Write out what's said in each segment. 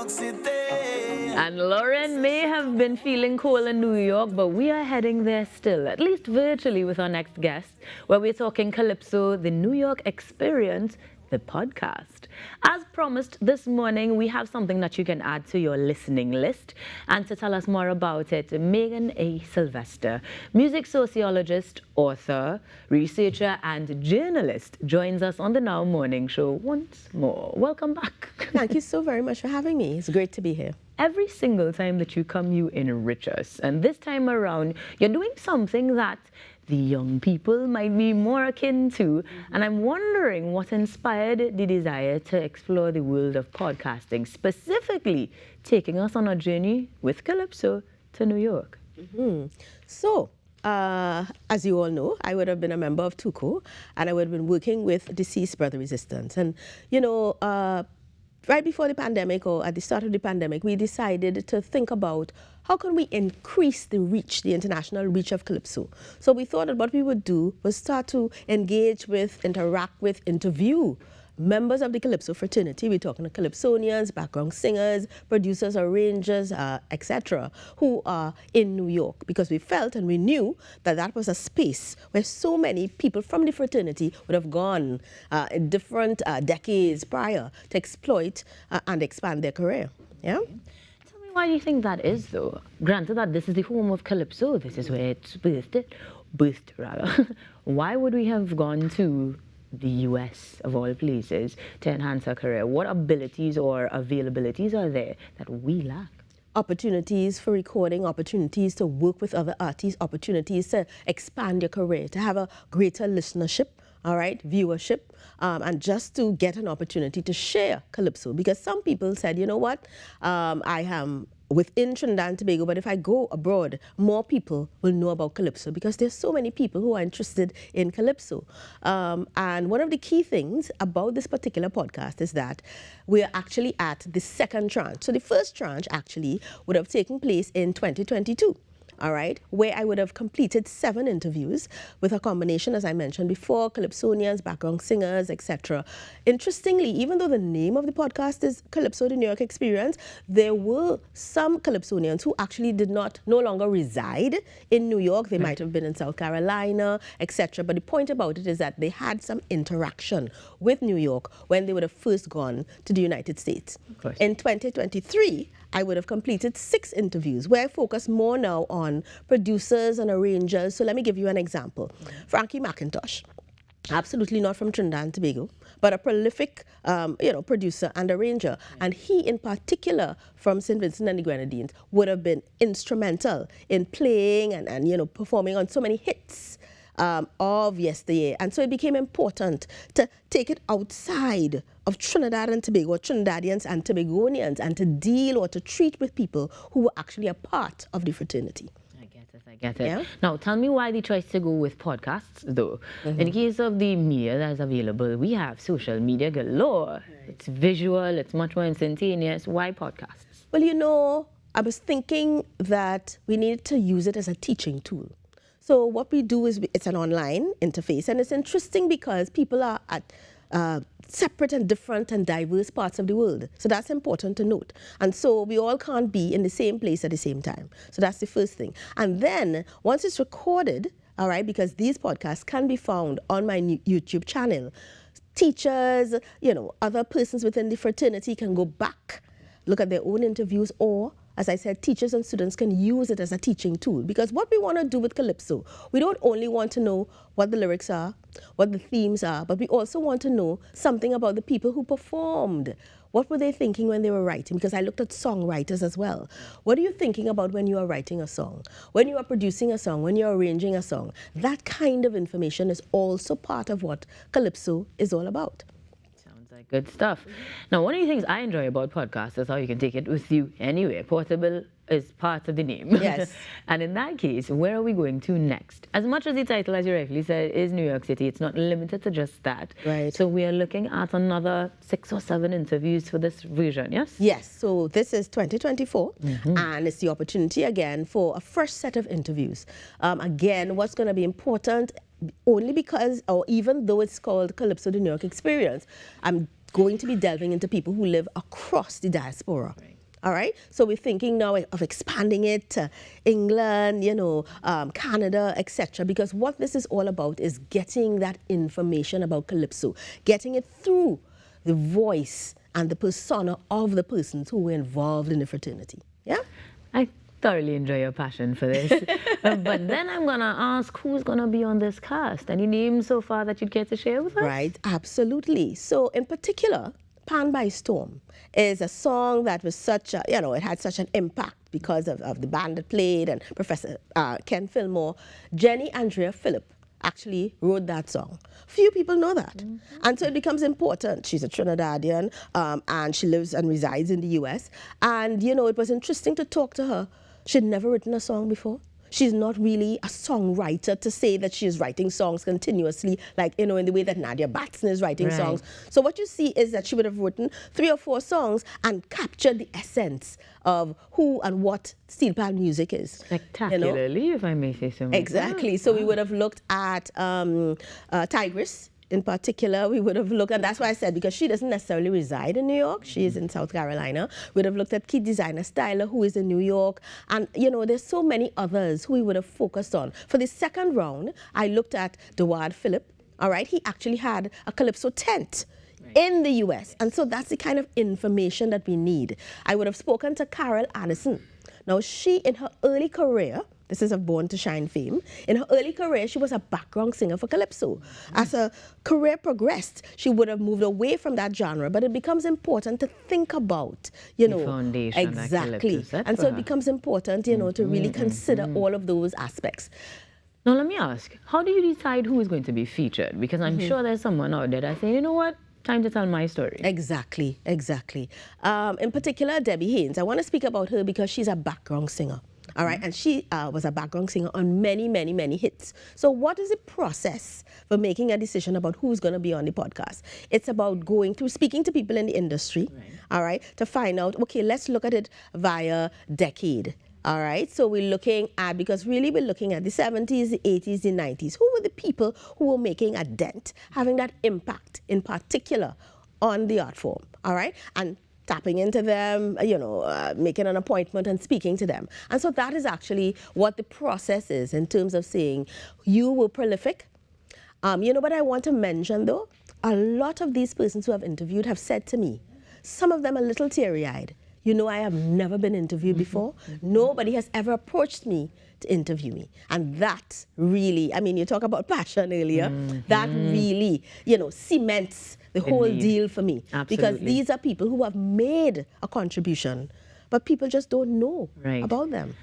York City. And Lauren may have been feeling cool in New York, but we are heading there still, at least virtually, with our next guest, where we're talking Calypso, the New York Experience, the podcast. As promised, this morning we have something that you can add to your listening list. And to tell us more about it, Meagan A Sylvester, music sociologist, author, researcher, and journalist, joins us on the Now Morning Show once more. Welcome back. Thank you so very much for having me. It's great to be here. Every single time that you come, you enrich us. And this time around, you're doing something that the young people might be more akin to. And I'm wondering what inspired the desire to explore the world of podcasting, specifically taking us on a journey with Calypso to New York. So, as you all know, I would have been a member of TUCO, and I would have been working with Deceased Brother Resistance. And, you know, right before the pandemic, or at the start of the pandemic, we decided to think about how can we increase the reach, the international reach of Calypso. So we thought that what we would do was start to engage with, interact with, interview members of the Calypso fraternity. We're talking to Calypsonians, background singers, producers, arrangers, etc., who are in New York, because we felt and we knew that that was a space where so many people from the fraternity would have gone in different decades prior to exploit and expand their career. Yeah. Tell me why you think that is, though. Granted that this is the home of Calypso, this is where it's birthed rather. Why would we have gone to the US, of all places, to enhance our career? What abilities or availabilities are there that we lack? Opportunities for recording, opportunities to work with other artists, opportunities to expand your career, to have a greater listenership, all right, viewership, and just to get an opportunity to share Calypso. Because some people said, you know what, I am within Trinidad and Tobago, but if I go abroad, more people will know about Calypso, because there's so many people who are interested in Calypso. And one of the key things about this particular podcast is that we're actually at the second tranche. So the first tranche actually would have taken place in 2022. All right, where I would have completed 7 interviews with a combination, as I mentioned before, Calypsonians, background singers, etc. Interestingly, even though the name of the podcast is Calypso, the New York Experience, there were some Calypsonians who actually no longer reside in New York. They might have been in South Carolina, etc. But the point about it is that they had some interaction with New York when they would have first gone to the United States. In 2023, I would have completed 6 interviews where I focus more now on producers and arrangers. So let me give you an example. Frankie McIntosh, absolutely not from Trinidad and Tobago, but a prolific producer and arranger. And he in particular from St. Vincent and the Grenadines would have been instrumental in playing and performing on so many hits of yesteryear. And so it became important to take it outside of Trinidad and Tobago, or Trinidadians and Tobagonians, and to deal or to treat with people who were actually a part of the fraternity. I get it. Yeah? Now, tell me why the choice to go with podcasts, though. In case of the media that's available, we have social media galore. It's visual, it's much more instantaneous. Why podcasts? Well, I was thinking that we needed to use it as a teaching tool. So what we do is it's an online interface, and it's interesting because people are at separate and different and diverse parts of the world. So that's important to note. And so we all can't be in the same place at the same time. So that's the first thing. And then once it's recorded, all right, because these podcasts can be found on my YouTube channel, teachers, other persons within the fraternity can go back, look at their own interviews, or as I said, teachers and students can use it as a teaching tool. Because what we want to do with Calypso, we don't only want to know what the lyrics are, what the themes are, but we also want to know something about the people who performed. What were they thinking when they were writing? Because I looked at songwriters as well. What are you thinking about when you are writing a song? When you are producing a song, when you're arranging a song? That kind of information is also part of what Calypso is all about. Like good stuff. Now, one of the things I enjoy about podcasts is how you can take it with you anywhere. Portable is part of the name. Yes. And in that case, where are we going to next? As much as the title, as you rightly said, is New York City, it's not limited to just that. Right. So we are looking at another 6 or 7 interviews for this version, yes? Yes. So this is 2024, and it's the opportunity again for a fresh set of interviews. Again, what's going to be important, only because, or even though it's called Calypso, the New York Experience, I'm going to be delving into people who live across the diaspora. Right. All right, so we're thinking now of expanding it to England, Canada, etc. Because what this is all about is getting that information about Calypso, getting it through the voice and the persona of the persons who were involved in the fraternity. Yeah? I thoroughly enjoy your passion for this. But then I'm going to ask who's going to be on this cast. Any names so far that you'd care to share with us? Right, absolutely. So in particular, Pan by Storm is a song that was such a, it had such an impact because of the band that played and Professor Ken Fillmore. Jenny Andrea Phillip actually wrote that song. Few people know that. And so it becomes important. She's a Trinidadian and she lives and resides in the US. And, it was interesting to talk to her. She'd never written a song before. She's not really a songwriter to say that she is writing songs continuously, like, in the way that Nadia Batson is writing songs. So what you see is that she would have written 3 or 4 songs and captured the essence of who and what steel pan music is. Spectacularly, if I may say so myself. Exactly. So we would have looked at Tigress. In particular, we would have looked, and that's why I said, because she doesn't necessarily reside in New York, she is in South Carolina, we would have looked at key designer Styler, who is in New York, and, there's so many others who we would have focused on. For the second round, I looked at Deward Phillip, all right? He actually had a Calypso tent in the U.S., and so that's the kind of information that we need. I would have spoken to Carol Addison. Now, she, in her early career, this is of Born to Shine fame. In her early career, she was a background singer for Calypso. As her career progressed, she would have moved away from that genre, but it becomes important to think about, the foundation. Exactly. And so it becomes important, to really consider all of those aspects. Now, let me ask, how do you decide who is going to be featured? Because I'm sure there's someone out there that say, you know what? Time to tell my story. Exactly. In particular, Debbie Haynes. I want to speak about her because she's a background singer. All right, and she was a background singer on many, many, many hits. So what is the process for making a decision about who's going to be on the podcast? It's about going through, speaking to people in the industry, all right, to find out, okay, let's look at it via decade. All right, so we're looking at, because really we're looking at the 70s, the 80s, the 90s. Who were the people who were making a dent, having that impact in particular on the art form, all right? And tapping into them, making an appointment and speaking to them. And so that is actually what the process is in terms of saying you were prolific. What I want to mention though, a lot of these persons who I've interviewed have said to me, some of them a little teary-eyed, I have never been interviewed before. Nobody has ever approached me to interview me. And that really, you talk about passion earlier, that really, cements the whole deal for me. Absolutely. Because these are people who have made a contribution, but people just don't know about them.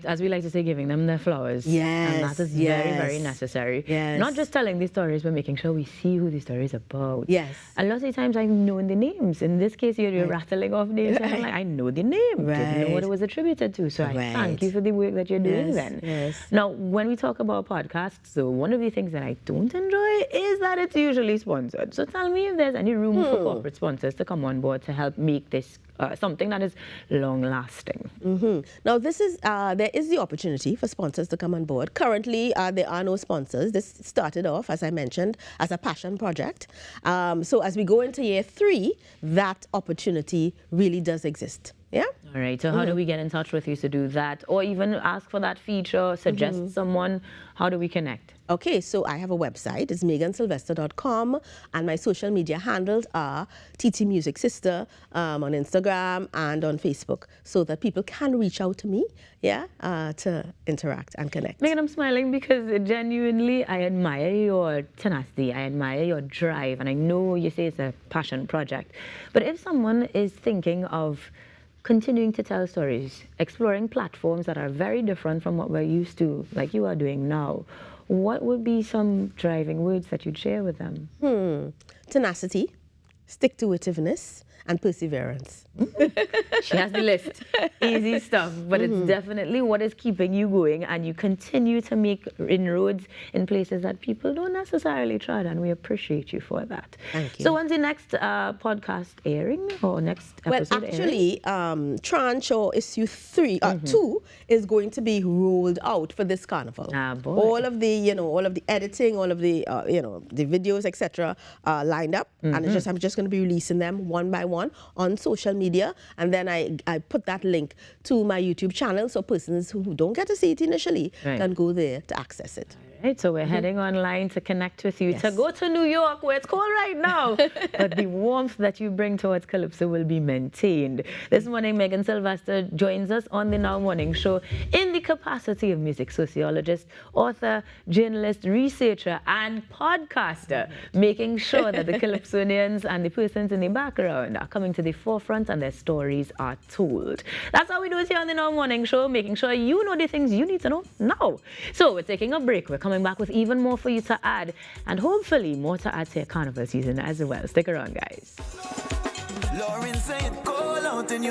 As we like to say, giving them their flowers. Yes. And that is very, very necessary. Yes. Not just telling these stories, but making sure we see who the story is about. Yes. A lot of the times I've known the names. In this case, you're rattling off names. And I'm like, I know the name. Didn't know what it was attributed to. So I thank you for the work that you're doing then. Yes. Now, when we talk about podcasts, so one of the things that I don't enjoy is that it's usually sponsored. So tell me if there's any room for corporate sponsors to come on board to help make this something that is long-lasting. Now, there is the opportunity for sponsors to come on board. Currently, there are no sponsors. This started off, as I mentioned, as a passion project. So as we go into year 3, that opportunity really does exist. Yeah? All right. So how do we get in touch with you to do that? Or even ask for that feature, suggest someone? How do we connect? Okay, so I have a website. It's meagansylvester.com. And my social media handles are TT Music Sister on Instagram and on Facebook, so that people can reach out to me, to interact and connect. Meagan, I'm smiling because genuinely I admire your tenacity. I admire your drive. And I know you say it's a passion project. But if someone is thinking of continuing to tell stories, exploring platforms that are very different from what we're used to, like you are doing now, what would be some driving words that you'd share with them? Tenacity, stick-to-itiveness, and perseverance. She has the list. Easy stuff, but it's definitely what is keeping you going, and you continue to make inroads in places that people don't necessarily tread, and we appreciate you for that. Thank you. So when's the next podcast airing, or next episode airing? Tranche or issue 2 is going to be rolled out for this carnival. Boy. All of the editing, all of the the videos, etc. Lined up, and I'm just going to be releasing them one by one on social media, and then I put that link to my YouTube channel so persons who don't get to see it initially can go there to access it. Right, so we're heading online to connect with you, Yes. to go to New York where it's cold right now. But the warmth that you bring towards Calypso will be maintained. This morning, Meagan Sylvester joins us on the Now Morning Show in the capacity of music sociologist, author, journalist, researcher, and podcaster, making sure that the Calypsonians and the persons in the background are coming to the forefront and their stories are told. That's how we do it here on the Now Morning Show, making sure you know the things you need to know now. So we're taking a break. We're coming back with even more for you to add, and hopefully more to add to your carnival season as well. Stick around, guys.